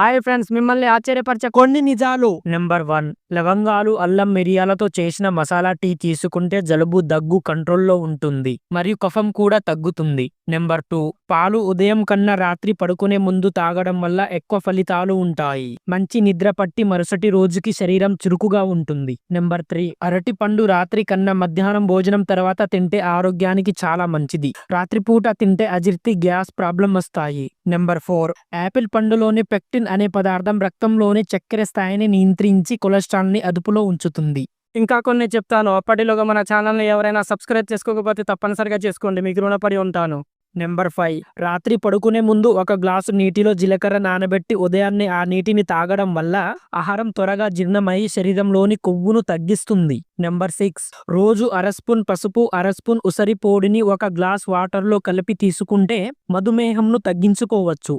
Hi friends, మిమ్మల్ని ఆశ్చర్యపరిచే కొన్ని నిజాలు. నెంబర్ 1, లవంగాలు, అల్లం, మిరియాలతో చేసిన మసాలా టీ తీసుకుంటే జలుబు, దగ్గు కంట్రోల్లో ఉంటుంది మరియు కఫం కూడా తగ్గుతుంది. నెంబర్ 2, పాలు ఉదయం కన్నా రాత్రి పడుకునే ముందు తాగడం వల్ల ఎక్కువ ఫలితాలు ఉంటాయి. మంచి నిద్ర పట్టి మరుసటి రోజుకి శరీరం చురుకుగా ఉంటుంది. నెంబర్ 3, అరటి పండు రాత్రి కన్నా మధ్యాహ్నం భోజనం తర్వాత తింటే ఆరోగ్యానికి చాలా మంచిది. రాత్రిపూట తింటే అజీర్తి, గ్యాస్ ప్రాబ్లం వస్తాయి. నెంబర్ 4, యాపిల్ పండులోని పెక్టిన్ అనే పదార్థం రక్తంలోని చక్కెర స్థాయిని నియంత్రించి కొలెస్ట్రాల్ ని అదుపులో ఉంచుతుంది. ఇంకా కొన్ని చెప్తాను. అప్పటిలోగా మన ఛానల్ని ఎవరైనా సబ్స్క్రైబ్ చేసుకోకపోతే తప్పనిసరిగా చేసుకోండి, మీకు రుణపడి ఉంటాను. నెంబర్ 5, రాత్రి పడుకునే ముందు 1 గ్లాసు నీటిలో జీలకర్ర నానబెట్టి ఉదయాన్నే ఆ నీటిని తాగడం వల్ల ఆహారం త్వరగా జీర్ణమై శరీరంలోని కొవ్వును తగ్గిస్తుంది. నెంబర్ 6, రోజు అర స్పూన్ పసుపు, అర స్పూన్ ఉసిరి పొడిని 1 గ్లాస్ వాటర్లో కలిపి తీసుకుంటే మధుమేహంను తగ్గించుకోవచ్చు.